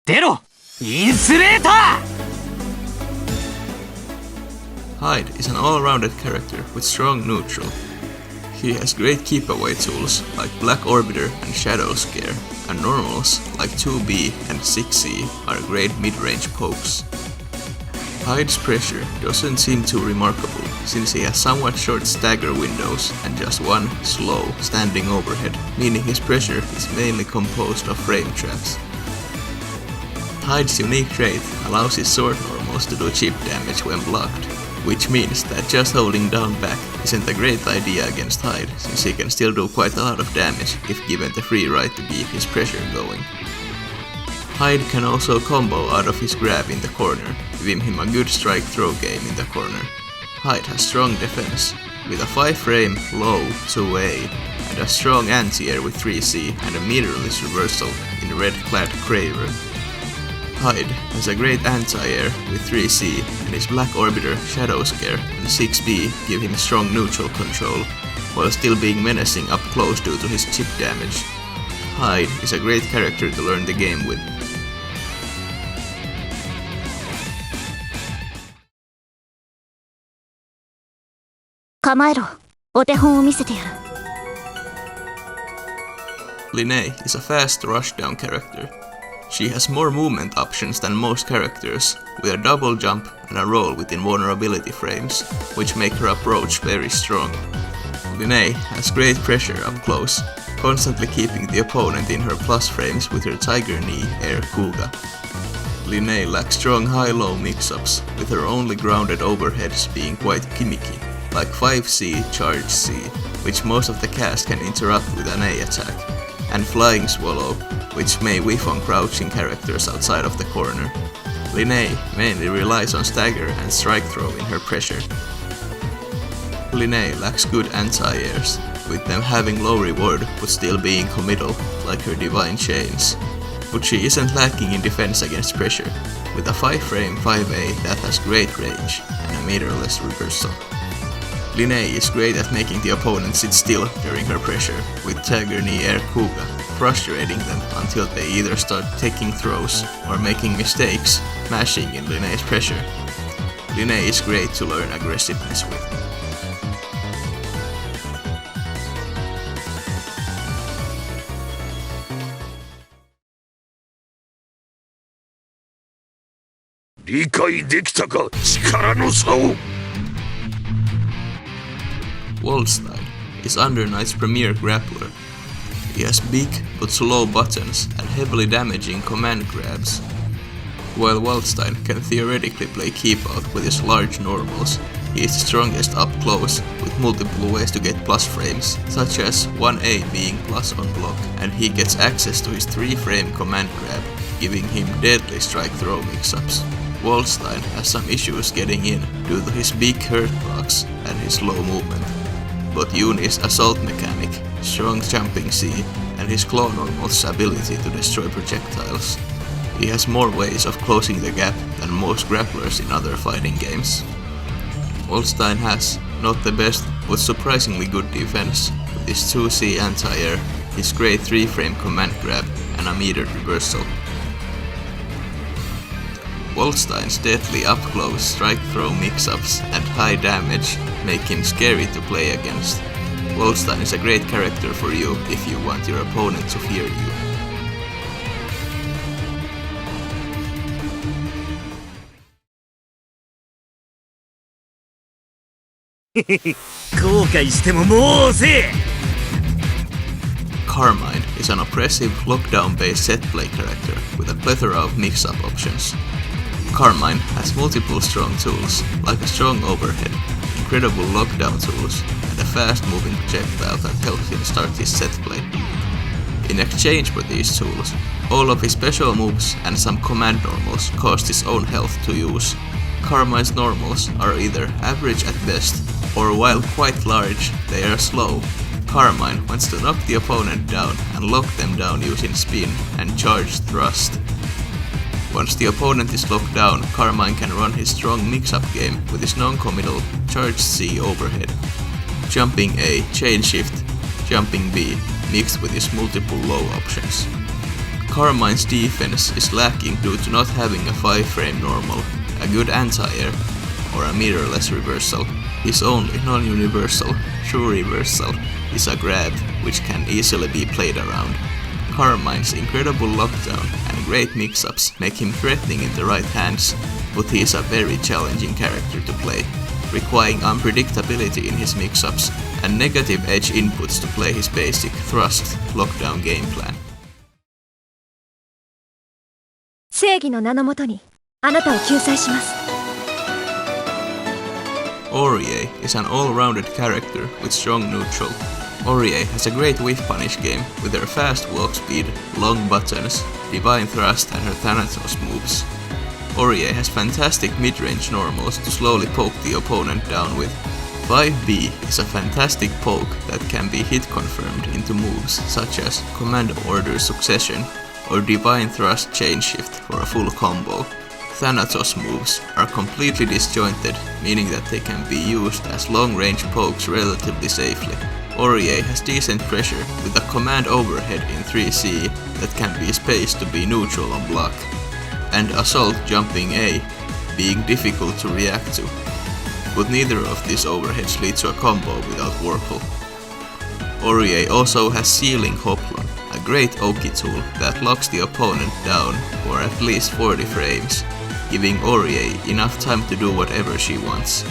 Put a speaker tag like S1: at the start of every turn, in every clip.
S1: 出ろインスレーター
S2: Hyde is an all-rounded character with strong neutral. He has great keep-away tools like Black Orbiter and Shadow Scare, and normals like 2B and 6C are great mid-range pokes. Hyde's pressure doesn't seem too remarkable since he has somewhat short stagger windows and just one slow standing overhead, meaning his pressure is mainly composed of frame traps. Hyde's unique trait allows his sword normals to do chip damage when blocked, which means that just holding down back isn't a great idea against Hyde, since he can still do quite a lot of damage if given the free ride to keep his pressure going. Hyde can also combo out of his grab in the corner, giving him a good strike throw game in the corner. Hyde has strong defense, with a 5-frame low 2A, and a strong anti-air with 3C and a meterless reversal in red clad Craver. Hyde has a great anti-air with 3C, and his Black Orbiter, Shadow Scare, and 6B give him strong neutral control, while still being menacing up close due to his chip damage. Hyde is a great character to learn the game with. Linne is a fast rushdown character. She has more movement options than most characters, with a double jump and a roll within vulnerability frames, which make her approach very strong. Linne has great pressure up close, constantly keeping the opponent in her plus frames with her Tiger Knee Air Kuga. Linne lacks strong high-low mix-ups, with her only grounded overheads being quite gimmicky, like 5C Charge C, which most of the cast can interrupt with an A attack, and Flying Swallow, which may whiff on crouching characters outside of the corner. Linne mainly relies on stagger and strike throw in her pressure. Linne lacks good anti-airs, with them having low reward but still being committal, like her Divine Chains. But she isn't lacking in defense against pressure, with a 5-frame 5A that has great range and a meterless reversal. Linne is great at making the opponent sit still during her pressure, with Tiger Knee Air Kuga, frustrating them until they either start taking throws or making mistakes, mashing in Linne's pressure. Linne is great to learn aggressiveness with. Waldstein is Under Knight's premier grappler. He has big but slow buttons and heavily damaging command grabs. While Waldstein can theoretically play keep out with his large normals, he is the strongest up close with multiple ways to get plus frames, such as 1A being plus on block, and he gets access to his 3-frame command grab, giving him deadly strike throw mix-ups. Waldstein has some issues getting in due to his big hurt procs and his low movement, but Yuni's assault mechanic, strong jumping C, and his claw normal's ability to destroy projectiles. He has more ways of closing the gap than most grapplers in other fighting games. Waldstein has, not the best, but surprisingly good defense, with his 2C anti-air, his great 3-frame command grab, and a metered reversal. Waldstein's deadly up-close strike-throw mix-ups and high damage make him scary to play against. Waldstein is a great character for you if you want your opponent to fear you. Carmine is an oppressive lockdown-based set play character with a plethora of mix-up options. Carmine has multiple strong tools, like a strong overhead, incredible lockdown tools, and a fast-moving projectile that helps him start his set play. In exchange for these tools, all of his special moves and some command normals cost his own health to use. Carmine's normals are either average at best, or while quite large, they are slow. Carmine wants to knock the opponent down and lock them down using spin and charged thrust. Once the opponent is locked down, Carmine can run his strong mix-up game with his non-committal charged C overhead, jumping A chain shift, jumping B mixed with his multiple low options. Carmine's defense is lacking due to not having a 5-frame normal, a good anti-air, or a mirrorless reversal. His only non-universal, true reversal, is a grab, which can easily be played around. Carmine's incredible lockdown and great mix-ups make him threatening in the right hands, but he is a very challenging character to play, requiring unpredictability in his mix-ups and negative edge inputs to play his basic thrust lockdown game plan.
S3: 正義の名のもとにあなたを救済します。
S2: Orie is an all-rounded character with strong neutral. Orie has a great whiff punish game with her fast walk speed, long buttons, divine thrust and her Thanatos moves. Orie has fantastic mid-range normals to slowly poke the opponent down with. 5B is a fantastic poke that can be hit confirmed into moves such as Command Order Succession or Divine Thrust Chain Shift for a full combo. Thanatos moves are completely disjointed, meaning that they can be used as long-range pokes relatively safely. Orie has decent pressure with a command overhead in 3C that can be spaced to be neutral on block, and assault jumping A being difficult to react to, but neither of these overheads lead to a combo without Warple. Orie also has Sealing Hoplon, a great Oki tool that locks the opponent down for at least 40 frames, giving Orie enough time to do whatever she wants.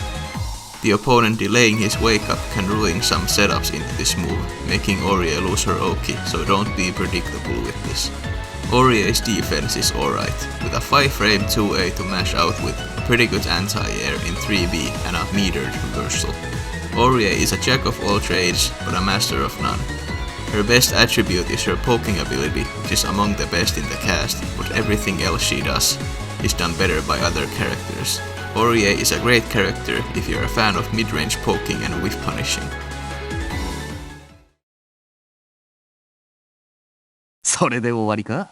S2: The opponent delaying his wake up can ruin some setups into this move, making Orie lose her Oki, so don't be predictable with this. Orie's defense is alright, with a 5-frame 2A to mash out with, a pretty good anti-air in 3B and a metered reversal. Orie is a jack of all trades, but a master of none. Her best attribute is her poking ability, which is among the best in the cast, but everything else she does is done better by other characters. Orie is a great character if you're a fan of mid-range poking and whiff punishing.
S1: それで終わりか?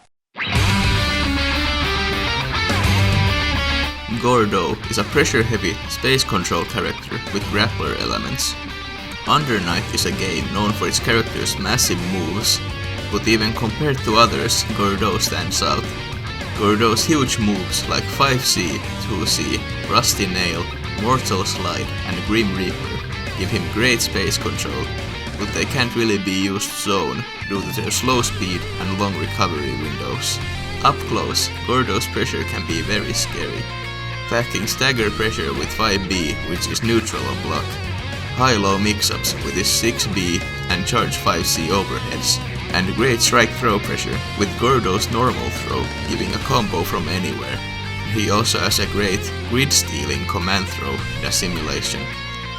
S2: Gordeau is a pressure-heavy space control character with grappler elements. Undernight is a game known for its character's massive moves, but even compared to others, Gordeau stands out. Gordeau's huge moves like 5C, 2C, Rusty Nail, Mortal Slide and Grim Reaper give him great space control, but they can't really be used zone due to their slow speed and long recovery windows. Up close, Gordeau's pressure can be very scary, packing stagger pressure with 5B, which is neutral on block, high-low mix-ups with his 6B and charge 5C overheads, and great strike throw pressure with Gordeau's normal throw giving a combo from anywhere. He also has a great grid-stealing command throw and assimilation.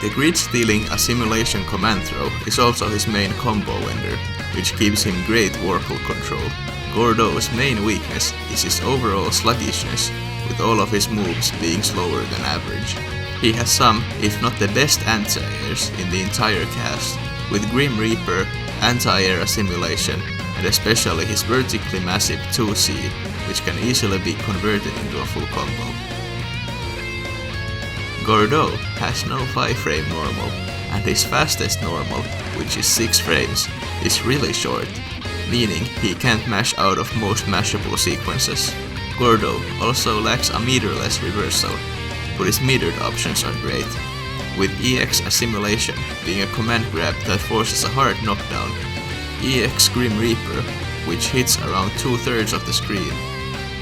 S2: The grid-stealing assimilation command throw is also his main combo ender, which gives him great Warple control. Gordeau's main weakness is his overall sluggishness, with all of his moves being slower than average. He has some, if not the best anti-airs in the entire cast, with Grim Reaper, anti-air assimilation, and especially his vertically massive 2C, which can easily be converted into a full combo. Gordeau has no 5-frame normal, and his fastest normal, which is 6 frames, is really short, meaning he can't mash out of most mashable sequences. Gordeau also lacks a meterless reversal, but his metered options are great, with EX Assimilation being a command grab that forces a hard knockdown, EX Grim Reaper, which hits around 2/3 of the screen,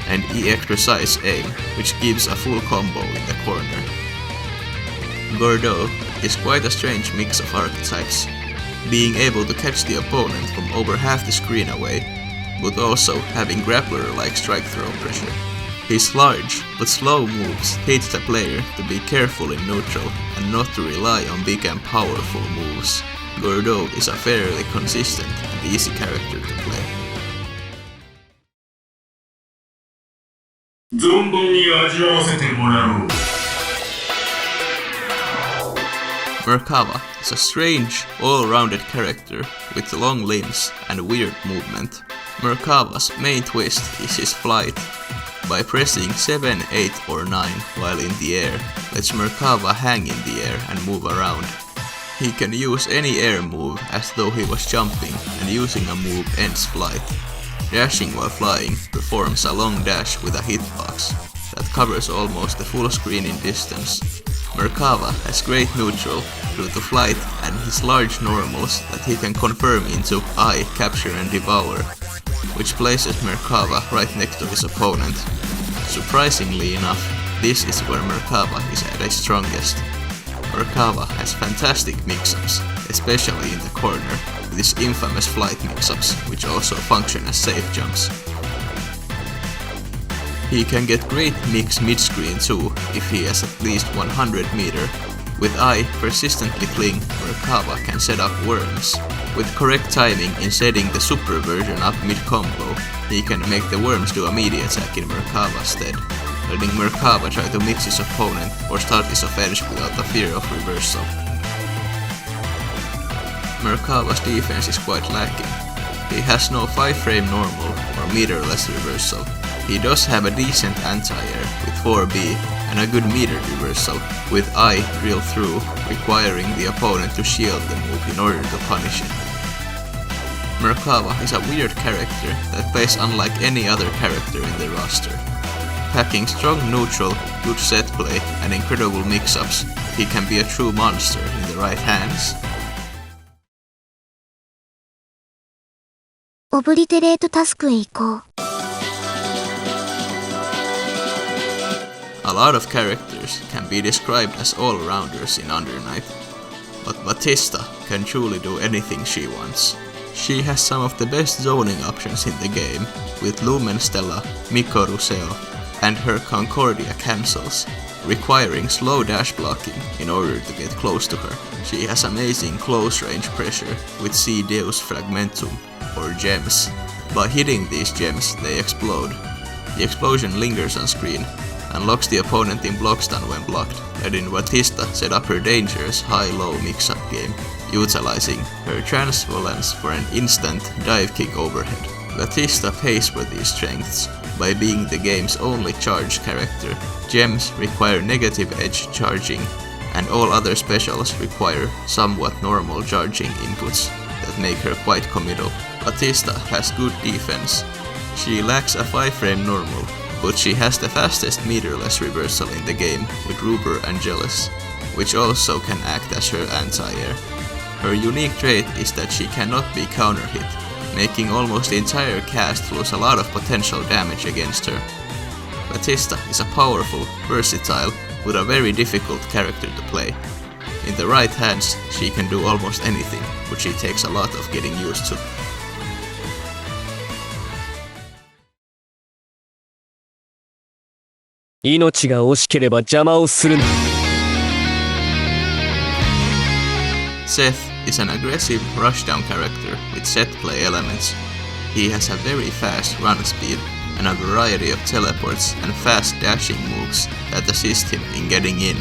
S2: and EX Precise Aim, which gives a full combo in the corner. Gordeau is quite a strange mix of archetypes, being able to catch the opponent from over half the screen away, but also having grappler-like strike throw pressure. His large but slow moves teach the player to be careful in neutral and not to rely on big and powerful moves. Gordeau is a fairly consistent and easy character to play.
S4: 存分に味わわせてもらおう。
S2: Merkava is a strange, all-rounded character with long limbs and weird movement. Merkava's main twist is his flight. By pressing 7, 8 or 9 while in the air, lets Merkava hang in the air and move around. He can use any air move as though he was jumping, and using a move ends flight. dashing while flying, performs a long dash with a hitbox that covers almost the full screen in distance. Merkava has great neutral due to flight and his large normals that he can confirm into I, capture and devour, which places Merkava right next to his opponent. Surprisingly enough, this is where Merkava is at its strongest. Merkava has fantastic mix-ups, especially in the corner, with his infamous flight mix-ups, which also function as safe jumps. He can get great mix mid-screen too, if he has at least 100 meter. With I persistently fling, Merkava can set up worms. With correct timing in setting the super version up mid-combo, he can make the worms do a melee attack in Merkava's stead, letting Merkava try to mix his opponent or start his offense without the fear of reversal. Merkava's defense is quite lacking. He has no 5-frame normal or meterless reversal. He does have a decent anti-air with 4B and a good meter reversal with I drill through, requiring the opponent to shield the move in order to punish it. Merkava is a weird character that plays unlike any other character in the roster. Packing strong neutral, good set play and incredible mix-ups, he can be a true monster in the right hands.
S3: オブリテレートタスクへ行こう。
S2: A lot of characters can be described as all-rounders in Under Night, but Vatista can truly do anything she wants. She has some of the best zoning options in the game, with Lumen Stella, Mikko Ruseo, and her Concordia cancels, requiring slow dash blocking in order to get close to her. She has amazing close range pressure with C Deus Fragmentum, or gems. By hitting these gems, they explode. The explosion lingers on screen and locks the opponent in block stun when blocked, letting Vatista set up her dangerous high-low mix-up game, utilizing her transvolence for an instant dive kick overhead. Vatista pays for these strengths by being the game's only charged character. Gems require negative edge charging, and all other specials require somewhat normal charging inputs that make her quite committal. Vatista has good defense. She lacks a 5-frame normal, but she has the fastest meterless reversal in the game with Ruber Angelus, which also can act as her anti-air. Her unique trait is that she cannot be counter-hit, making almost the entire cast lose a lot of potential damage against her. Vatista is a powerful, versatile, but a very difficult character to play. In the right hands, she can do almost anything, but she takes a lot of getting used to.
S1: 命が惜しければ邪魔をするな。
S2: Seth is an aggressive rushdown character with set play elements. He has a very fast run speed and a variety of teleports and fast dashing moves that assist him in getting in,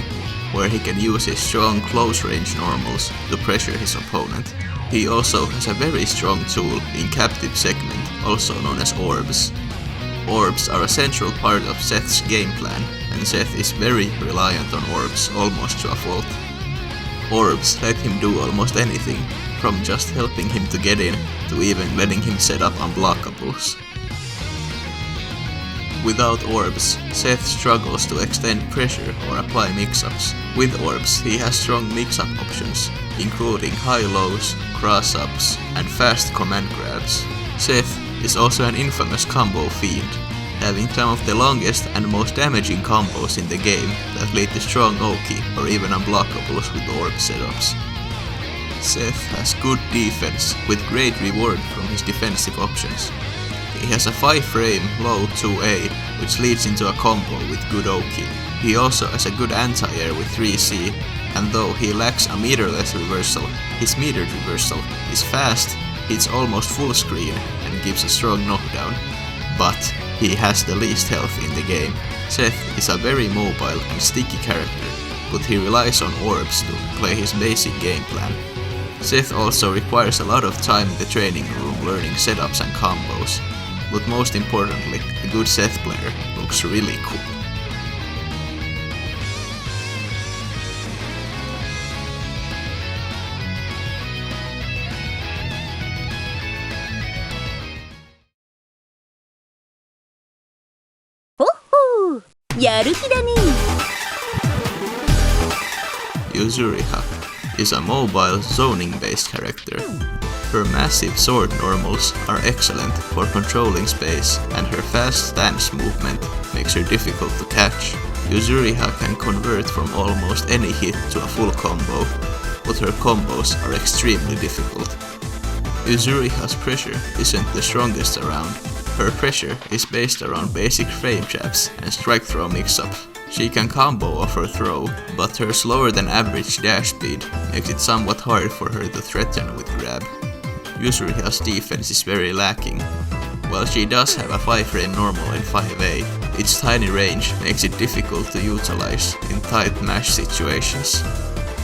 S2: where he can use his strong close range normals to pressure his opponent. He also has a very strong tool in Captive Segment, also known as Orbs. Orbs are a central part of Seth's game plan, and Seth is very reliant on Orbs almost to a fault. Orbs let him do almost anything, from just helping him to get in, to even letting him set up unblockables. Without Orbs, Seth struggles to extend pressure or apply mix-ups. With Orbs, he has strong mix-up options, including high-lows, cross-ups, and fast command grabs. Seth is also an infamous combo fiend, having some of the longest and most damaging combos in the game that lead to strong Oki or even unblockables with Orb setups. Seth has good defense with great reward from his defensive options. He has a 5-frame low 2A, which leads into a combo with good Oki. He also has a good anti-air with 3C, and though he lacks a meterless reversal, his metered reversal is fast, hits almost full screen, and gives a strong knockdown. But he has the least health in the game. Seth is a very mobile and sticky character, but he relies on Orbs to play his basic game plan. Seth also requires a lot of time in the training room learning setups and combos, but most importantly, a good Seth player looks really cool.
S3: やる気だね。
S2: Yuzuriha is a mobile zoning-based character. Her massive sword normals are excellent for controlling space, and her fast stance movement makes her difficult to catch. Yuzuriha can convert from almost any hit to a full combo, but her combos are extremely difficult. Yuzuriha's pressure isn't the strongest around. Her pressure is based around basic frame jabs and strike throw mix-ups. She can combo off her throw, but her slower than average dash speed makes it somewhat hard for her to threaten with grab. Yuzuriha's defense is very lacking. While she does have a 5-frame normal in 5A, its tiny range makes it difficult to utilize in tight mash situations.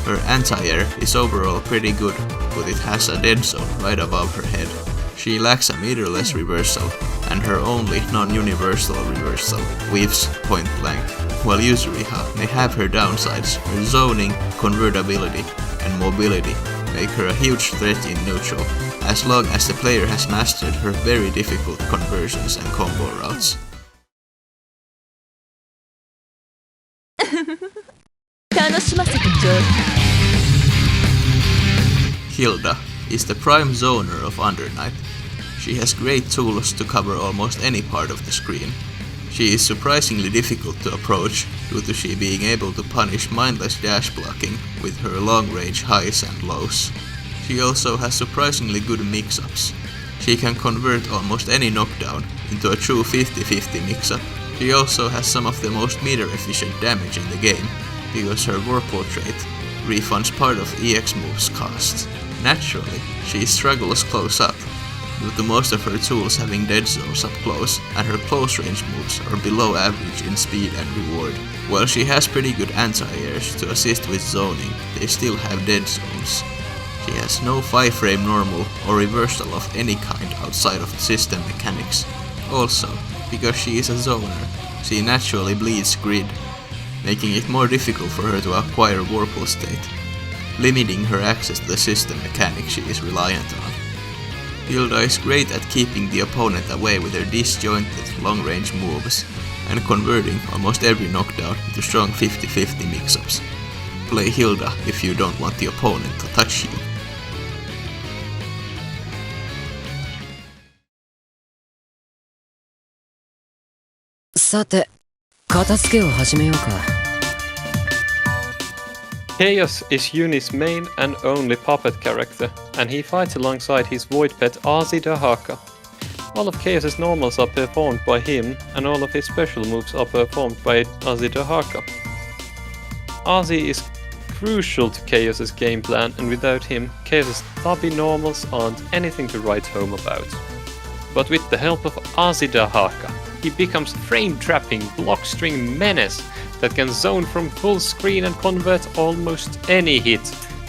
S2: Her anti-air is overall pretty good, but it has a dead zone right above her head. She lacks a meterless reversal, and her only non-universal reversal weaves point blank. While Yuzuriha may have her downsides, her zoning, convertibility, and mobility make her a huge threat in neutral, as long as the player has mastered her very difficult conversions and combo routes.
S3: 楽しませてちょうだい。
S2: Hilda is the prime zoner of Undernight. She has great tools to cover almost any part of the screen. She is surprisingly difficult to approach due to she being able to punish mindless dash blocking with her long-range highs and lows. She also has surprisingly good mix-ups. She can convert almost any knockdown into a true 50-50 mix-up. She also has some of the most meter-efficient damage in the game, because her Warpole trait refunds part of EX moves cost. Naturally, she struggles close up, due to most of her tools having dead zones up close, and her close range moves are below average in speed and reward. While she has pretty good anti-airs to assist with zoning, they still have dead zones. She has no 5-frame normal or reversal of any kind outside of the system mechanics. Also, because she is a zoner, she naturally bleeds grid, making it more difficult for her to acquire Warpole state, limiting her access to the system mechanics she is reliant on. Hilda is great at keeping the opponent away with her disjointed long-range moves and converting almost every knockdown into strong 50-50 mix-ups. Play Hilda if you don't want the opponent to touch you.
S1: さて、片付けを始めようか。
S5: Chaos is Uni's main and only puppet character, and he fights alongside his void pet Azi Dahaka. All of Chaos's normals are performed by him, and all of his special moves are performed by Azi Dahaka. Azi is crucial to Chaos's game plan, and without him, Chaos's stubby normals aren't anything to write home about. But with the help of Azi Dahaka, he becomes frame-trapping block-string menace that can zone from full screen and convert almost any hit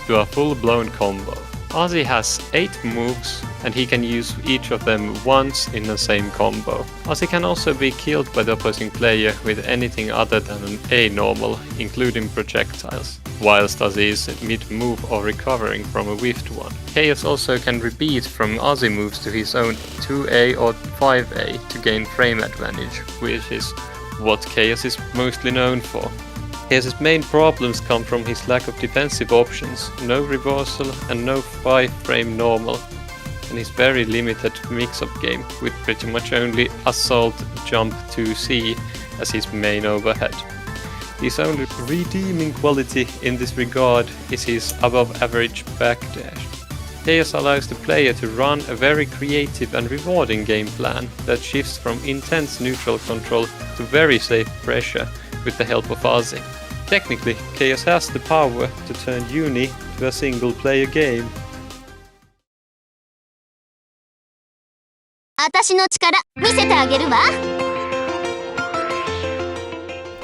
S5: to a full-blown combo. Azi has 8 moves, and he can use each of them once in the same combo. Azi can also be killed by the opposing player with anything other than an A normal, including projectiles, whilst Azi is mid-move or recovering from a whiffed one. Chaos also can repeat from Azi moves to his own 2A or 5A to gain frame advantage, which is what Chaos is mostly known for. Chaos's main problems come from his lack of defensive options, no reversal and no 5-frame normal, and his very limited mix-up game with pretty much only assault jump 2C as his main overhead. His only redeeming quality in this regard is his above average backdash. Chaos allows the player to run a very creative and rewarding game plan that shifts from intense neutral control to very safe pressure with the help of Azi. Technically, Chaos has the power to turn Uni to a single-player game.
S3: 私の力見せてあげるわ。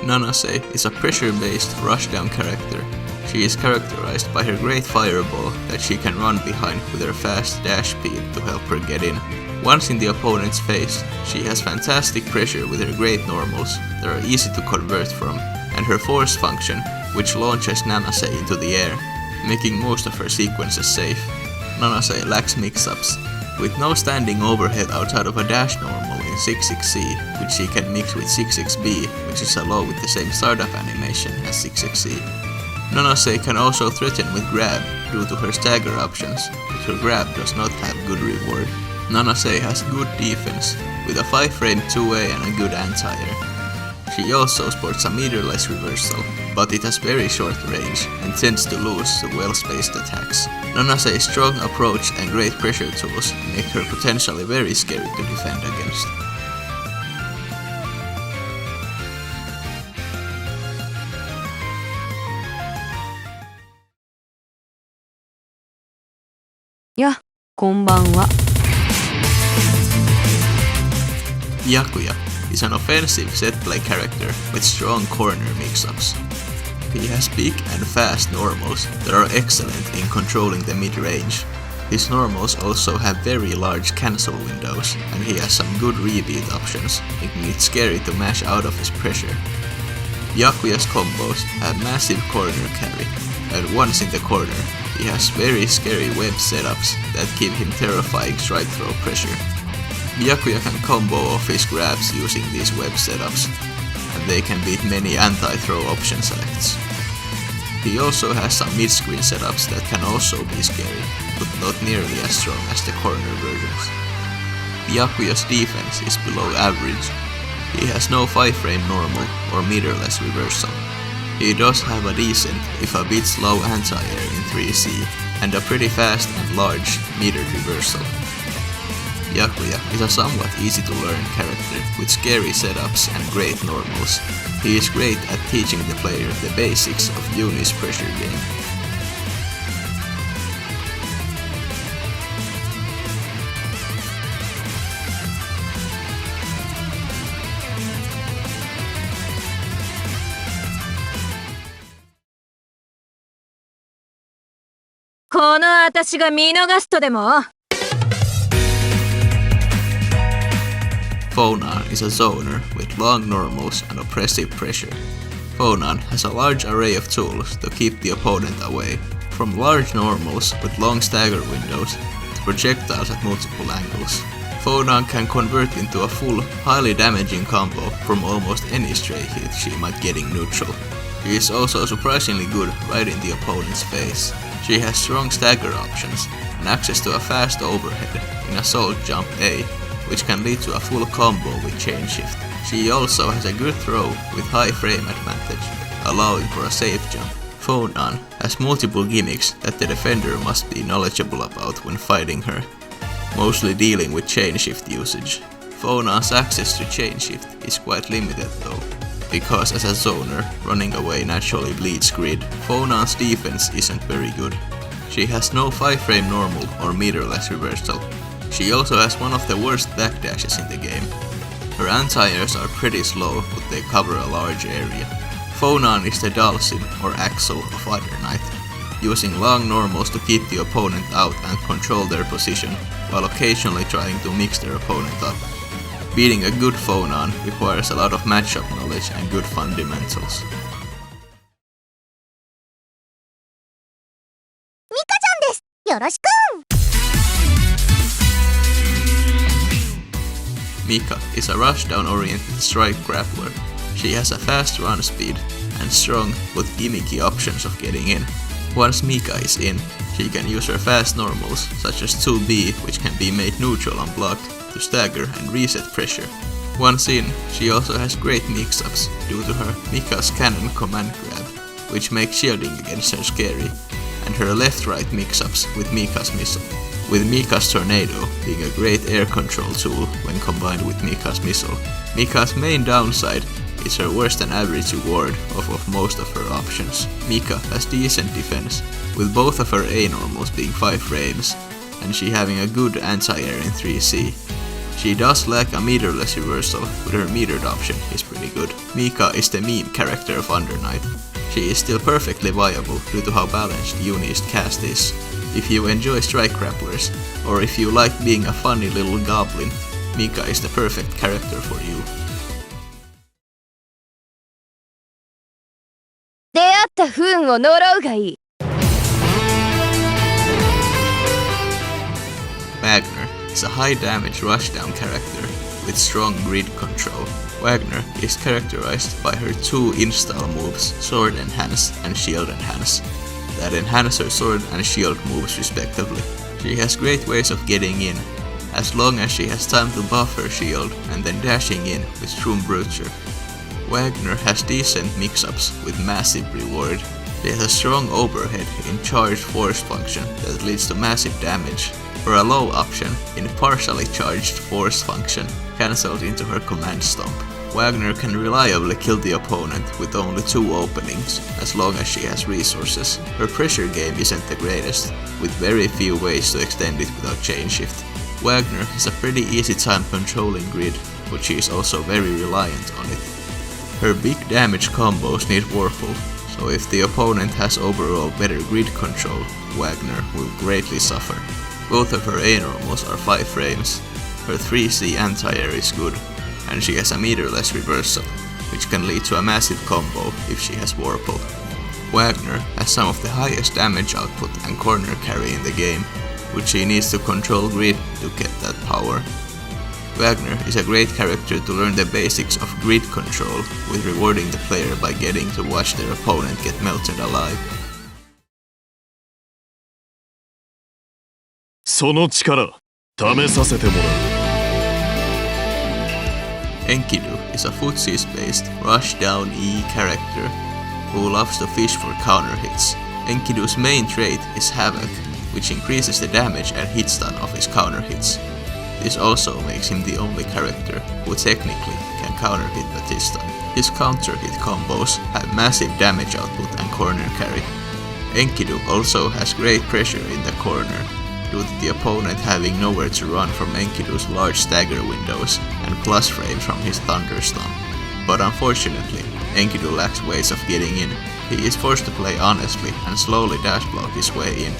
S2: Nanase is a pressure-based rushdown character. She is characterized by her great fireball that she can run behind with her fast dash speed to help her get in. Once in the opponent's face, she has fantastic pressure with her great normals that are easy to convert from, and her force function, which launches Nanase into the air, making most of her sequences safe. Nanase lacks mix-ups, With no standing overhead outside of a dash normal in 66C, which she can mix with 66B, which is a low with the same startup animation as 66C. Nanase can also threaten with grab due to her stagger options, but her grab does not have good reward. Nanase has good defense, with a 5-frame 2A and a good anti-air. She also sports a meterless reversal, but it has very short range and tends to lose to well-spaced attacks. Nanase's strong approach and great pressure tools make her potentially very scary to defend against.
S3: Yeah, こんばんは。
S2: Byakuya is an offensive set-play character with strong corner mix-ups. He has big and fast normals that are excellent in controlling the mid-range. His normals also have very large cancel windows, and he has some good rebeat options, making it scary to mash out of his pressure. Byakuya's combos have massive corner carry, and once in the corner, he has very scary web setups that give him terrifying strike throw pressure. Byakuya can combo off his grabs using these web setups, and they can beat many anti-throw option selects. He also has some mid-screen setups that can also be scary, but not nearly as strong as the corner versions. Byakuya's defense is below average. He has no 5-frame normal or meterless reversal. He does have a decent, if a bit slow anti-air in 3C, and a pretty fast and large metered reversal. Byakuya is a somewhat easy to learn character with scary setups and great normals. He is great at teaching the player the basics of Yumi's pressure game. Phonon is a zoner with long normals and oppressive pressure. Phonon has a large array of tools to keep the opponent away, from large normals with long stagger windows to projectiles at multiple angles. Phonon can convert into a full, highly damaging combo from almost any stray hit she might get in neutral. She is also surprisingly good right in the opponent's face. She has strong stagger options and access to a fast overhead in Assault Jump A, which can lead to a full combo with chain shift. She also has a good throw with high frame advantage, allowing for a safe jump. Phonon has multiple gimmicks that the defender must be knowledgeable about when fighting her, mostly dealing with chain shift usage. Phonon's access to chain shift is quite limited though, because as a zoner, running away naturally bleeds grid. Phonon's defense isn't very good. She has no 5-frame normal or meterless reversal. She also has one of the worst backdashes in the game. Her anti-airs are pretty slow, but they cover a large area. Phonon is the Dalsim or Axel of Other Knight, using long normals to keep the opponent out and control their position, while occasionally trying to mix their opponent up. Beating a good Phonon requires a lot of matchup knowledge and good fundamentals. Mika is a rushdown-oriented strike grappler. She has a fast run speed and strong but gimmicky options of getting in. Once Mika is in, she can use her fast normals, such as 2B, which can be made neutral unblocked, to stagger and reset pressure. Once in, she also has great mix-ups due to her Mika's cannon command grab, which makes shielding against her scary, and her left-right mix-ups with Mika's missile, with Mika's tornado being a great air control tool when combined with Mika's missile. Mika's main downside is her worse than average reward off of most of her options. Mika has decent defense, with both of her A normals being 5 frames, and she having a good anti-air in 3C. She does lack a meterless reversal, but her metered option is pretty good. Mika is the meme character of Under Knight. She is still perfectly viable due to how balanced Yumi's cast is. If you enjoy strike grapplers, or if you like being a funny little goblin, Mika is the perfect character for you. Wagner is a high damage rushdown character with strong grid control. Wagner is characterized by her two install moves, Sword Enhance and Shield Enhance, that enhance her sword and shield moves respectively. She has great ways of getting in, as long as she has time to buff her shield and then dashing in with Shroom Broocher. Wagner has decent mix-ups with massive reward. She has a strong overhead in charged force function that leads to massive damage, or a low option in partially charged force function cancelled into her command stomp. Wagner can reliably kill the opponent with only 2 openings, as long as she has resources. Her pressure game isn't the greatest, with very few ways to extend it without chain shift. Wagner has a pretty easy time controlling grid, but she is also very reliant on it. Her big damage combos need Warful, so if the opponent has overall better grid control, Wagner will greatly suffer. Both of her A-normals are 5 frames, her 3C anti-air is good, and she has a meterless reversal, which can lead to a massive combo if she has Warple. Wagner has some of the highest damage output and corner carry in the game, which she needs to control grid to get that power. Wagner is a great character to learn the basics of grid control, with rewarding the player by getting to watch their opponent get melted alive.
S4: その力試させてもらう。
S2: Enkidu is a footsies-based rush-down E character who loves to fish for counter hits. Enkidu's main trait is Havoc, which increases the damage and hit stun of his counter hits. This also makes him the only character who technically can counter hit Vatista. His counter hit combos have massive damage output and corner carry. Enkidu also has great pressure in the corner, due to the opponent having nowhere to run from Enkidu's large stagger windows and plus frames from his thunderstorm. But unfortunately, Enkidu lacks ways of getting in. He is forced to play honestly and slowly dash block his way in.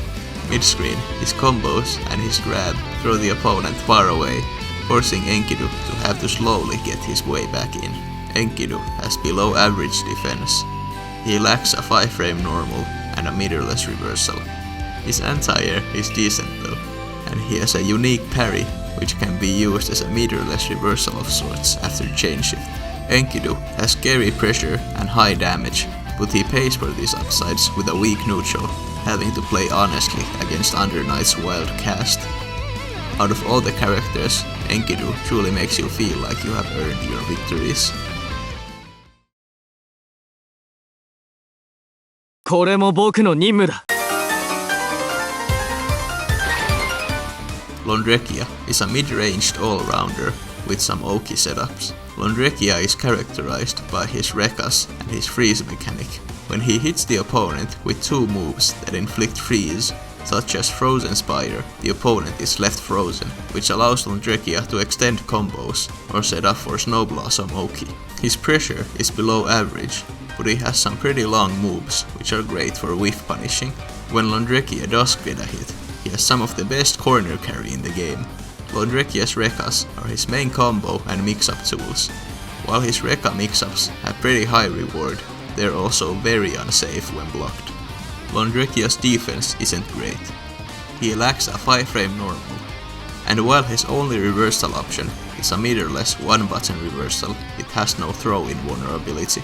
S2: Mid-screen, his combos and his grab throw the opponent far away, forcing Enkidu to have to slowly get his way back in. Enkidu has below average defense. He lacks a 5-frame normal and a meterless reversal. His anti-air is decent though, and he has a unique parry which can be used as a meterless reversal of sorts after chain shift. Enkidu has scary pressure and high damage, but he pays for these upsides with a weak neutral, having to play honestly against Under Knight's wild cast. Out of all the characters, Enkidu truly makes you feel like you have earned your victories.
S6: これも僕の任務だ。
S2: Londrekia is a mid-ranged all-rounder with some Oki setups. Londrekia is characterized by his Rekas and his freeze mechanic. When he hits the opponent with 2 moves that inflict freeze, such as Frozen Spire, the opponent is left frozen, which allows Londrekia to extend combos or set up for Snow Blossom Oki. His pressure is below average, but he has some pretty long moves which are great for whiff punishing. When Londrekia does get a hit, he has some of the best corner carry in the game. Londrekia's Rekas are his main combo and mix-up tools. While his Reka mix-ups have pretty high reward, they're also very unsafe when blocked. Londrekia's defense isn't great. He lacks a 5-frame normal, and while his only reversal option is a meterless 1-button reversal, it has no throw-in vulnerability.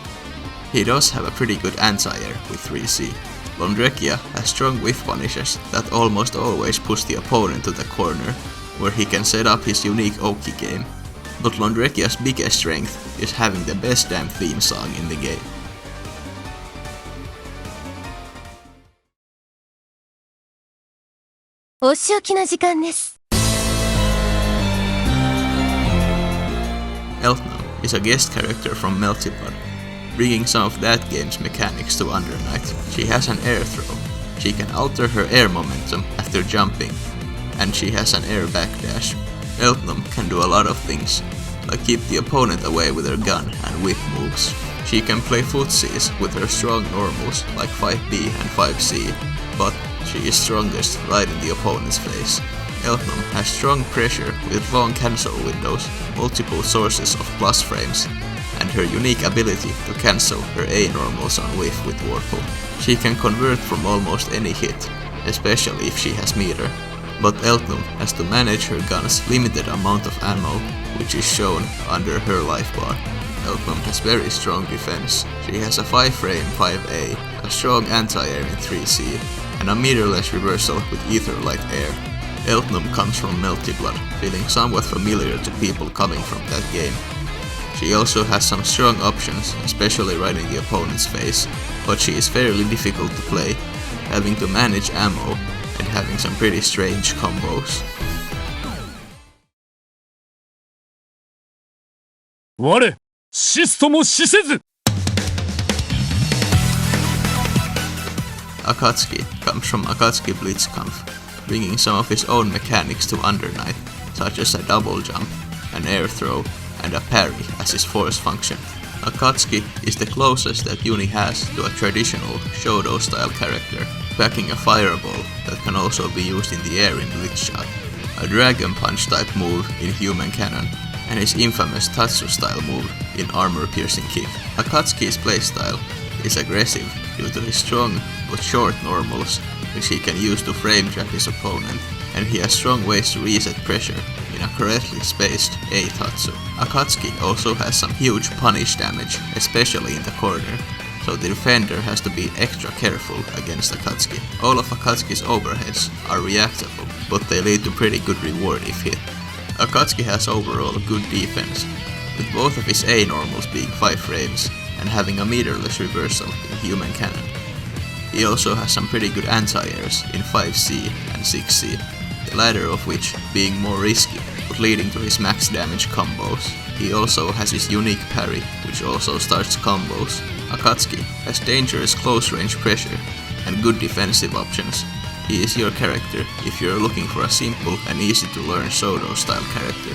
S2: He does have a pretty good anti-air with 3C. Londrekia has strong whiff punishes that almost always push the opponent to the corner, where he can set up his unique Oki game. But Londrekia's biggest strength is having the best damn theme song in the game.
S3: お仕置きの時間です。
S2: Eltnum is a guest character from Meltipod, bringing some of that game's mechanics to Under Knight. She has an air throw. She can alter her air momentum after jumping, and she has an air backdash. Eltnum can do a lot of things, like keep the opponent away with her gun and whip moves. She can play footsies with her strong normals like 5B and 5C, but she is strongest right in the opponent's face. Eltnum has strong pressure with long cancel windows, multiple sources of plus frames, and her unique ability to cancel her A-normals on whiff with Warful. She can convert from almost any hit, especially if she has meter. but Eltnum has to manage her gun's limited amount of ammo, which is shown under her life bar. Eltnum has very strong defense. She has a 5-frame 5A, a strong anti-air in 3C, and a meterless reversal with ether-light air. Eltnum comes from Melty Blood, feeling somewhat familiar to people coming from that game. She also has some strong options, especially right in the opponent's face, but she is fairly difficult to play, having to manage ammo and having some pretty strange combos.
S4: 我シストも死せず
S2: Akatsuki comes from Akatsuki Blitzkampf, bringing some of his own mechanics to Undernight, such as a double jump, an air throw, and a parry as his force function. Akatsuki is the closest that Uni has to a traditional Shodo-style character, packing a fireball that can also be used in the air in Glitch Shot, a Dragon Punch type move in Human Cannon, and his infamous Tatsu-style move in Armor Piercing Kick. Akatsuki's playstyle is aggressive due to his strong but short normals, which he can use to frame trap his opponent, and he has strong ways to reset pressure in a correctly spaced A-Tatsu. Akatsuki also has some huge punish damage, especially in the corner, so the defender has to be extra careful against Akatsuki. All of Akatsuki's overheads are reactable, but they lead to pretty good reward if hit. Akatsuki has overall good defense, with both of his A-normals being 5 frames and having a meterless reversal in Human Cannon. He also has some pretty good anti-airs in 5C and 6C, the latter of which being more risky, but leading to his max damage combos. He also has his unique parry, which also starts combos. Akatsuki has dangerous close range pressure and good defensive options. He is your character if you're looking for a simple and easy to learn Shodo style character.